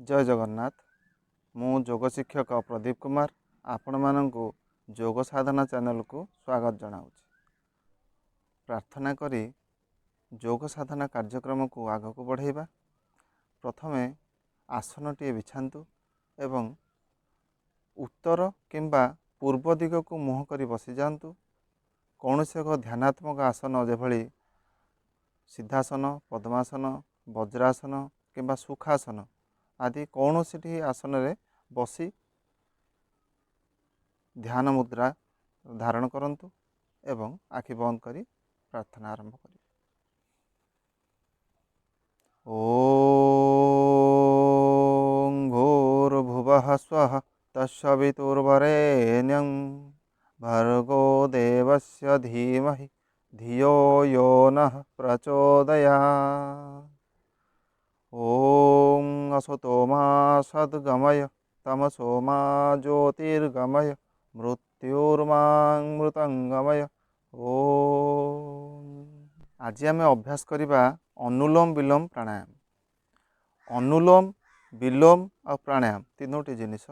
जय जगन्नाथ। मु योग शिक्षक प्रदीप कुमार आपण मानू योग साधना चैनल को स्वागत जनाऊँ। प्रार्थना करी योग साधना कार्यक्रम को आग को बढ़ेबा। प्रथमे आसनटीए बिछातु एवं उत्तर किंबा पूर्व दिग को मुह कर बसी जातु। कौन से एक ध्यानात्मक आसन जेभली सिद्धासन, पद्मासन, वज्रासन किंबा सुखासन आदि कौन सी आसन रे बसी ध्यान मुद्रा धारण करंतु एवं आखि बंद करी प्रार्थना आरंभ करें। ओम भूर्भुवः स्वः तत्सवितुर्वरेण्यं भर्गो देवस्य धीमहि धियो यो नः प्रचोदयात्। ओम असतो मा सद्गमय तमसो मा ज्योतिर्गमय मृत्युर्मामृतंगमय। ओम। आज आम अभ्यास करवा अनुलोम विलोम प्राणायाम। अनुलोम विलोम और प्राणायाम तीनोटी जिनिस।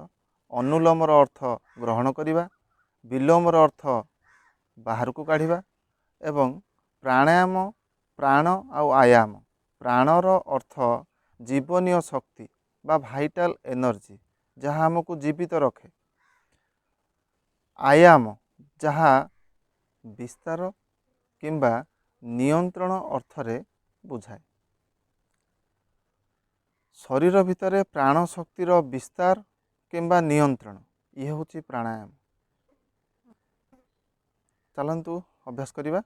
अनुलोम अर्थ ग्रहण करवा, विलोम अर्थ बाहर को काढ़ा एवं प्राणायाम प्राण आउ आयाम। प्राणर अर्थ जीवनीय शक्ति बा भाइटाल एनर्जी जहाँ आमको जीवित रखे। आयाम जहाँ विस्तार किंबा नियंत्रण अर्थरे बुझाए। शरीर भितर प्राण शक्तिर विस्तार किंबा नियंत्रण ये हूँ प्राणायाम। चलतु अभ्यास करवा।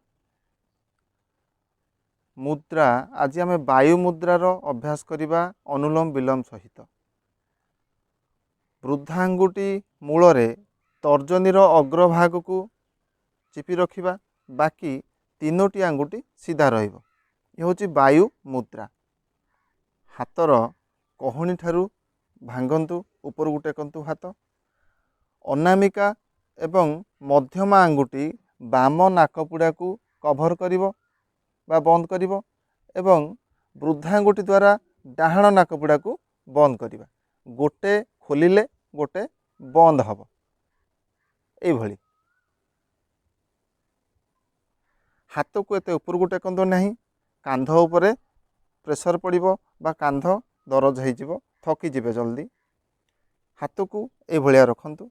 मुद्रा आज आम वायु मुद्रार अभ्यास करवा अनुलोम विलोम सहित। वृद्धांगुटी मूल तर्जनीर अग्रभाग को चिपी रखिबा, बाकी तीनोटी आंगुठी सीधा रहिबो। ये हूँ वायु मुद्रा। हाथर कहणी ठारू भांगंतु ऊपर को टेकंतु हाथ। अनामिका एवं मध्यमा आंगुठी बाम नाकपुड़ा को कभर करिवो बा बंद करिवो एवं वृद्धांगुठी द्वारा डाहाण नाकपुड़ा को बंद करिबा। गोटे खोलिले गोटे बंद हब एभली। हाथ को एते ऊपर को टेकंतु नहीं। कांध उपरे प्रेसर पड़िबो बा कांध दरज होइजिवो, थकी जिवे जल्दी। हाथ को ए भलिया रखंतु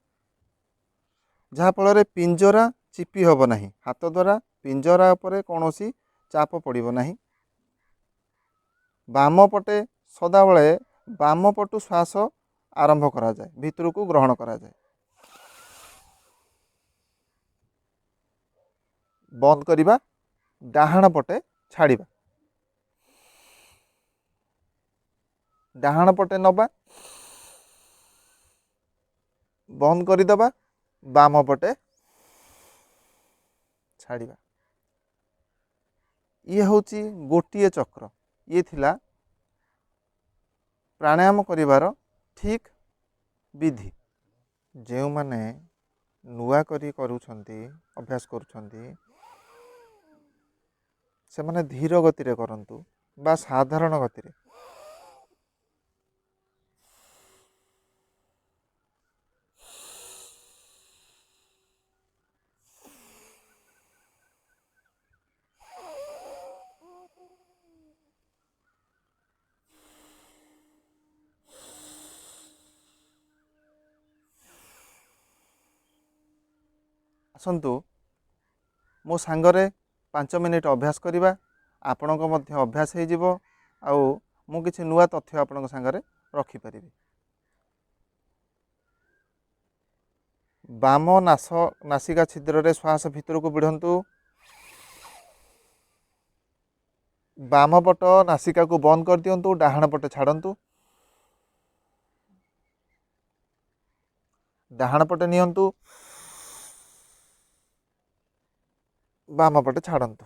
जहाँ फल पिंजरा चिपी हब नहीं। हाथ द्वारा पिंजरा उपरे कौनसी चाप पड़िबो नहीं। बाम पटे सदाबले बाम पटु श्वास आरंभ करा जाए, भीतर को ग्रहण करा जाए। बंद करिबा, डाहाण पटे छाड़िबा। डाहाण पटे नबा, बंद करिदबा, बाम पटे छाड़िबा। ये होची गोटिए चक्र। ये थिला प्राणायाम करिवार ठीक विधि। जो माने नुआ करी करूछंती अभ्यास करूछंती से माने धीर गति रे करंतु बा साधारण गति रे। आसंतु मो सांगरे 5 मिनिट अभ्यास करवा। आपण को मध्य अभ्यास हो जिवो आउ मु किछि नुआ तथ्य आपण को सांगरे रखि परिबी। बाम नासिका छिद्र रे श्वास भीतर को बिढ़ंतु। बाम पट नासिका को बंद कर दियंतु, डाहाण पटे छाड़ंतु। डाहाण पटे नियंतु, बाम पटे छाड़ंतु।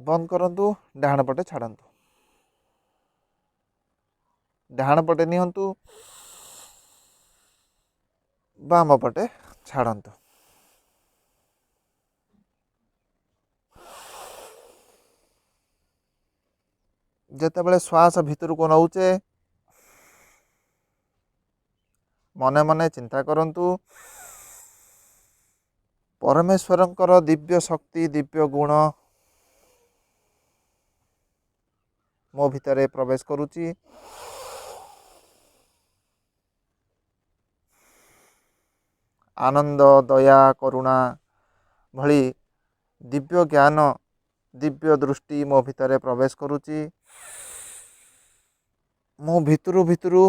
बंद करंतु, डाहाण पटे छाड़ंतु। डाहाण पटे नियंतु, बाम पटे छाड़ंतु। ଯେତେବେଳେ ଶ୍ୱାସ ଭିତରକୁ ନଉଛେ ମନେ ମନେ ଚିନ୍ତା କରନ୍ତୁ ପରମେଶ୍ୱରଙ୍କର ଦିବ୍ୟ ଶକ୍ତି ଦିବ୍ୟ ଗୁଣ ମୋ ଭିତରେ ପ୍ରବେଶ କରୁଛି। ଆନନ୍ଦ ଦୟା କରୁଣା ଭଳି ଦିବ୍ୟ ଜ୍ଞାନ ଦିବ୍ୟ ଦୃଷ୍ଟି ମୋ ଭିତରେ ପ୍ରବେଶ କରୁଛି। ମୁଁ ଭିତରୁ ଭିତରୁ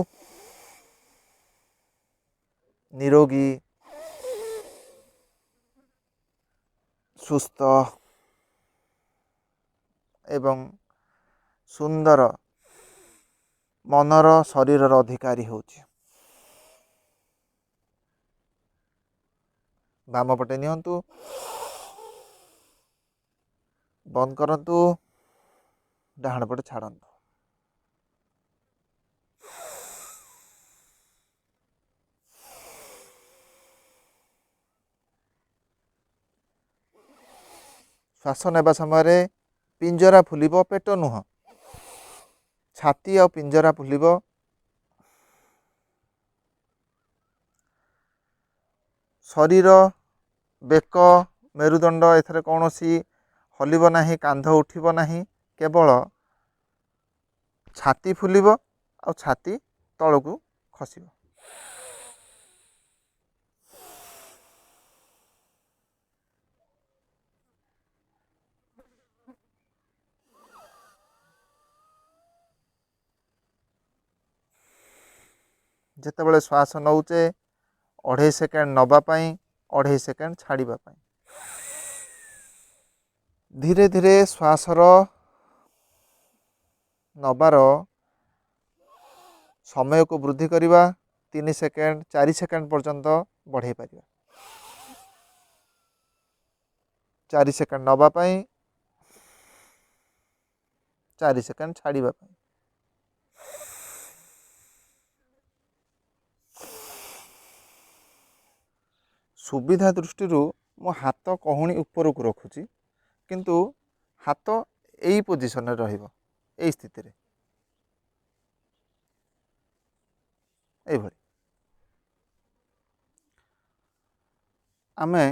ନିରୋଗୀ ସୁସ୍ଥ ଏବଂ ସୁନ୍ଦର ମନର ଶରୀରର ଅଧିକାରୀ ହେଉଛି। ବାମ ପଟେ ନିଅନ୍ତୁ, ବନ୍ଦ କରନ୍ତୁ, ଡାହାଣ ପଟେ ଛାଡ଼ନ୍ତୁ। ଶ୍ୱାସ ନେବା ସମୟରେ ପିଞ୍ଜରା ଫୁଲିବ, ପେଟ ନୁହଁ। ଛାତି ଆଉ ପିଞ୍ଜରା ଫୁଲିବ। ଶରୀର ବେକ ମେରୁଦଣ୍ଡ ଏଥିରେ କୌଣସି ହଲିବ ନାହିଁ, କାନ୍ଧ ଉଠିବ ନାହିଁ, କେବଳ ଛାତି ଫୁଲିବ ଆଉ ଛାତି ତଳକୁ ଖସିବ। ଯେତେବେଳେ ଶ୍ୱାସ ନଉଛେ 2.5 ସେକେଣ୍ଡ ନେବା ପାଇଁ 2.5 ସେକେଣ୍ଡ ଛାଡ଼ିବା ପାଇଁ। ଧୀରେ ଧୀରେ ଶ୍ୱାସର ନେବାର ସମୟକୁ ବୃଦ୍ଧି କରିବା। 3 ସେକେଣ୍ଡ 4 ସେକେଣ୍ଡ ପର୍ଯ୍ୟନ୍ତ ବଢ଼େଇ ପାରିବା। 4 ସେକେଣ୍ଡ ନେବା ପାଇଁ 4 ସେକେଣ୍ଡ ଛାଡ଼ିବା ପାଇଁ। ସୁବିଧା ଦୃଷ୍ଟିରୁ ମୋ ହାତ କହୁଣି ଉପରକୁ ରଖୁଛି, କିନ୍ତୁ ହାତ ଏଇ ପୋଜିସନରେ ରହିବ, ଏଇ ସ୍ଥିତିରେ, ଏଇଭଳି। ଆମେ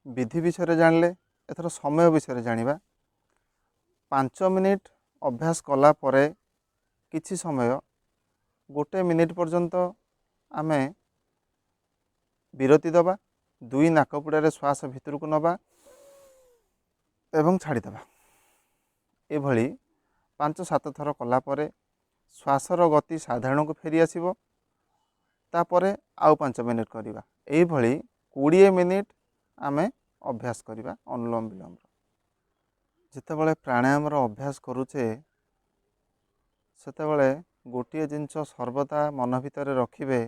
ବିଧି ବିଷୟରେ ଜାଣିଲେ, ଏଥର ସମୟ ବିଷୟରେ ଜାଣିବା। 5 ମିନିଟ୍ ଅଭ୍ୟାସ କଲା ପରେ କିଛି ସମୟ 1 ମିନିଟ୍ ପର୍ଯ୍ୟନ୍ତ ଆମେ ବିରତି ଦେବା। 2 ନାକପୁଡ଼ାରେ ଶ୍ୱାସ ଭିତରକୁ ନେବା ଏବଂ ଛାଡ଼ିଦେବା। ଏଭଳି 5-7 ଥର କଲା ପରେ ଶ୍ୱାସର ଗତି ସାଧାରଣକୁ ଫେରି ଆସିବ। ତାପରେ ଆଉ 5 ମିନିଟ୍ କରିବା। ଏଇଭଳି 20 ମିନିଟ୍ ଆମେ ଅଭ୍ୟାସ କରିବା ଅନୁଲୋମ ବିଲୋମର। ଯେତେବେଳେ ପ୍ରାଣାୟାମର ଅଭ୍ୟାସ କରୁଛେ ସେତେବେଳେ ଗୋଟିଏ ଜିନିଷ ସର୍ବଦା ମନ ଭିତରେ ରଖିବେ,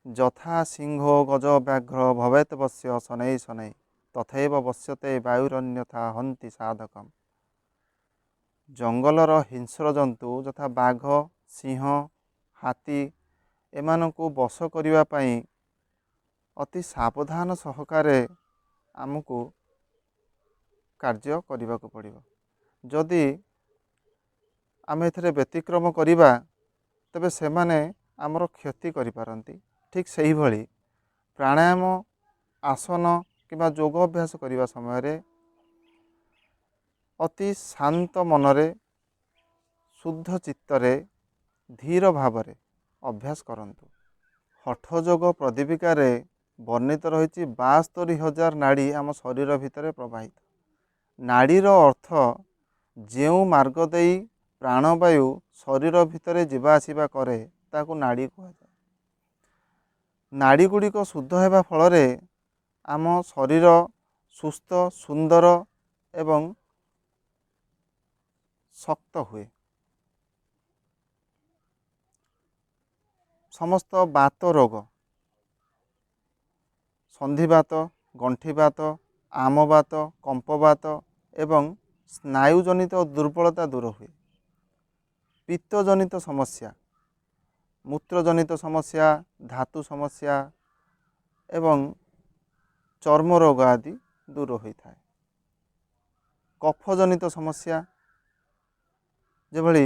ଯଥା ସିଂହ ଗଜ ବ୍ୟାଘ୍ର ଭବେତ ବଶ୍ୟ ଶନୈ ଶନୈ ତଥୈବ ବଶ୍ୟତେ ବାୟୁରନ୍ୟଥା ହନ୍ତି ସାଧକମ୍। ଜଙ୍ଗଲର ହିଂସ୍ର ଜନ୍ତୁ ଯଥା ବାଘ, ସିଂହ, ହାତୀ ଏମାନଙ୍କୁ ବଶ କରିବା ପାଇଁ ଅତି ସାବଧାନ ସହକାରେ ଆମକୁ କାର୍ଯ୍ୟ କରିବାକୁ ପଡ଼ିବ। ଯଦି ଆମେ ଏଥିରେ ବ୍ୟତିକ୍ରମ କରିବା ତେବେ ସେମାନେ ଆମର କ୍ଷତି କରିପାରନ୍ତି। ଠିକ୍ ସେହିଭଳି ପ୍ରାଣାୟାମ, ଆସନ କିମ୍ବା ଯୋଗ ଅଭ୍ୟାସ କରିବା ସମୟରେ ଅତି ଶାନ୍ତ ମନରେ, ଶୁଦ୍ଧ ଚିତ୍ତରେ, ଧୀର ଭାବରେ ଅଭ୍ୟାସ କରନ୍ତୁ। ହଠ ଯୋଗ ପ୍ରଦୀପିକାରେ ବର୍ଣ୍ଣିତ ରହିଛି 72,000 ନାଡ଼ି ଆମ ଶରୀର ଭିତରେ ପ୍ରବାହିତ। ନାଡ଼ୀର ଅର୍ଥ ଯେଉଁ ମାର୍ଗ ଦେଇ ପ୍ରାଣବାୟୁ ଶରୀର ଭିତରେ ଯିବା ଆସିବା କରେ ତାକୁ ନାଡ଼ି କୁହାଯାଏ। ନାଡ଼ି ଗୁଡ଼ିକ ଶୁଦ୍ଧ ହେବା ଫଳରେ ଆମ ଶରୀର ସୁସ୍ଥ, ସୁନ୍ଦର ଏବଂ ଶକ୍ତ ହୁଏ। ସମସ୍ତ ବାତ ରୋଗ, ସନ୍ଧିବାତ, ଗଣ୍ଠିବାତ, ଆମବାତ, କମ୍ପବାତ ଏବଂ ସ୍ନାୟୁଜନିତ ଦୁର୍ବଳତା ଦୂର ହୁଏ। ପିତ୍ତଜନିତ ସମସ୍ୟା, ମୂତ୍ରଜନିତ ସମସ୍ୟା, ଧାତୁ ସମସ୍ୟା ଏବଂ ଚର୍ମ ରୋଗ ଆଦି ଦୂର ହୋଇଥାଏ। କଫଜନିତ ସମସ୍ୟା ଯେଭଳି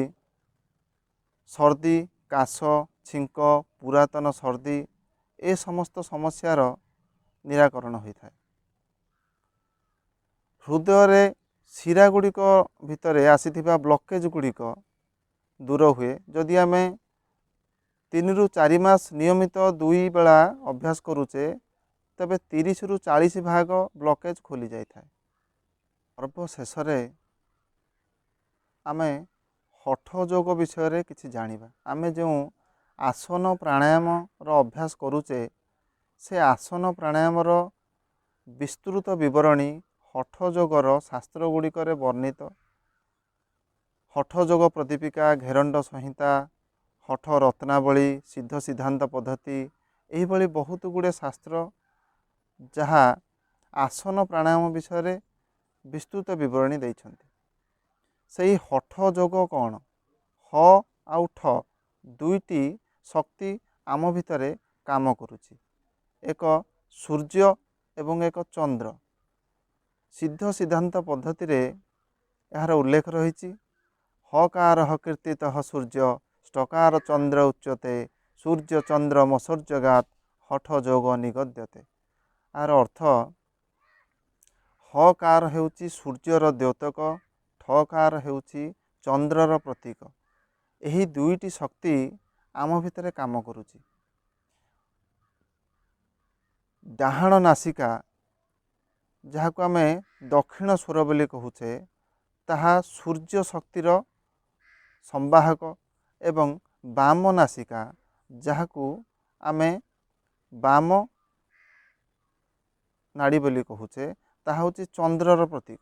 सर्दी काश छिंक पुरातन सर्दी ए समस्त समस्यार निराकरण होता है। हृदय शिरा गुड़िक भितर आसीथिबा ब्लकेज गुड़िक दूर हुए जदि आम 3 ରୁ 4 मास नियमित 2 बेला अभ्यास करुचे तेबे 30 ରୁ 40 भाग ब्लकेज खोली जाए। सर्वशेष आम हठ योग विषय किसी जानिबा। आम जो आसन प्राणायाम अभ्यास करुचे से आसन प्राणायाम विस्तृत विवरणी हठ योगर शास्त्र गुड़िकर वर्णित। हठ योग प्रदीपिका घेरंड संहिता हठ रत्नावली सिद्ध सिद्धांत पद्धति यही बहुत गुड़े शास्त्र जहाँ आसन प्राणायाम विषय विस्तृत विवरणी देइछन्ति। सही हठ योग कौन ह आउ ठ दुईटी शक्ति आम भितर काम करुछि। एक सूर्य एवं एक चंद्र सिद्ध सिद्धांत पद्धति रे यार उल्लेख रही। हकार कीर्तित सूर्य स्टकार चंद्र उच्यते सूर्य चंद्र मसौर्यगात हठ योग निगद्यते। यार अर्थ हकार हेउची सूर्यर द्योतक ठकार हेउची चंद्रर प्रतीक। यही दुईटी शक्ति आम भितर काम करुची। डाहाण नासिका जहाँ को आम दक्षिण स्वर बोली कहूचे ताहा सूर्य शक्तिर संवाहक एवं बाम नासिका जहाँ को आम बाम नाड़ी बोली कहूचे ताहा होची चंद्रर प्रतीक।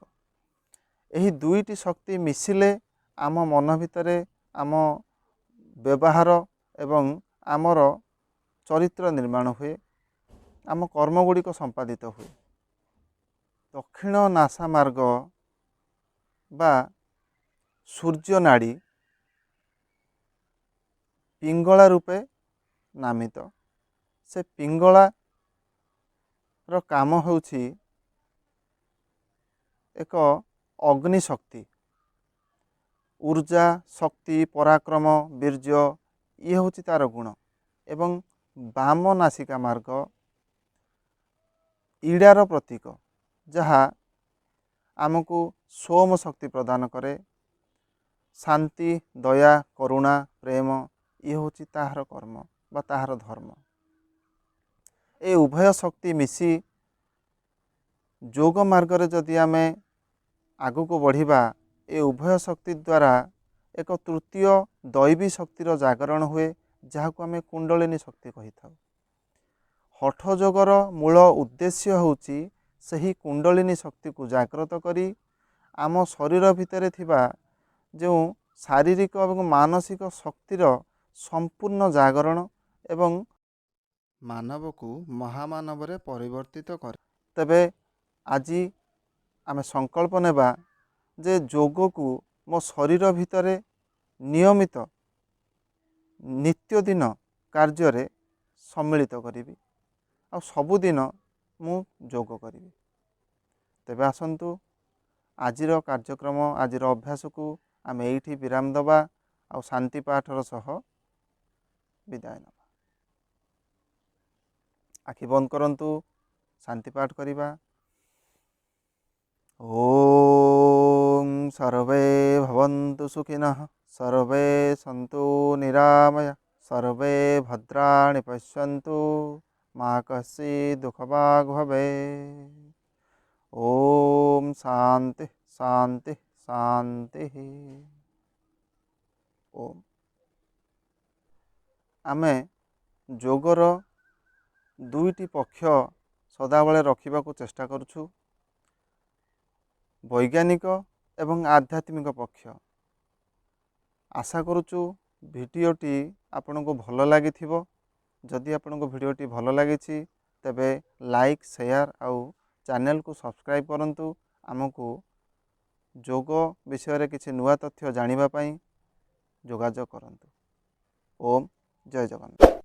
यही दुईटी शक्ति मिसिले आम मन भितर आम व्यवहार एवं आमर चरित्र निर्माण हुए आम कर्म गुड़िक संपादित हुए। दक्षिण नासा मार्ग बा सूर्य नाड़ी पिंगला रूपे नामित। से पिंगला रो काम होउछि एक अग्नि शक्ति ऊर्जा शक्ति पराक्रम वीर्य ये होछि तार गुण। एवं बाम नासिका मार्ग ईडार प्रतीक जहाँ आमको सोम शक्ति प्रदान करे। शांति दया करुणा प्रेम ये होछि ताहार कर्म बा ताहार धर्म। ए उभय शक्ति मिसी जोग मार्ग रे जदि आमे आगु को बढ़िबा ए उभय शक्ति द्वारा एक तृतीय दैवी शक्तिर जागरण हुए जहाँ को आमे कुंडलिनी शक्ति कही थाउ। हठ जोगर मूल उद्देश्य होउची सही कुंडलिनी शक्ति को जागृत करी आम शरीर भितर थिबा जो शारीरिक और मानसिक शक्तिर संपूर्ण जागरण एवं मानव को महामानव रे परिवर्तित करे। तबे आज आमे संकल्प नेबा जे जोग को मो शरीर भितर नियमित नित्य दिन कार्य रे सम्मिलित करी आ सबुदिन मु जोग करी। तेबे आसंतु आजिर कार्यक्रम आजिर अभ्यास को आम एठी विराम दबा आ शांति पाठर सह विदाय नबा। आखि बंद करंतु शांति पाठ करिबा। ओम सर्वे भवन्तु सुखिनः सर्वे सन्तु निरामया सर्वे भद्राणि पश्यन्तु मा कश्चित् दुःखभाग् भवेत्। ओम शांति शांति शांति। ओम आमे जोगर दुईटी पक्ष सदाबले रखा चेष्टा करुछु। वैज्ञानिक एवं आध्यात्मिक पक्ष। आशा करुछु भिडियोटी आपन को भल लगी। जदि आपन को भिडियोटी भल लगी तेबे लाइक शेयर आउ चैनल को सब्सक्राइब करंतु। आमको जोग विषय किसी नुआ तथ्य जानिबा पई जोगाजोग करंतु। ओम जय जगन्नाथ।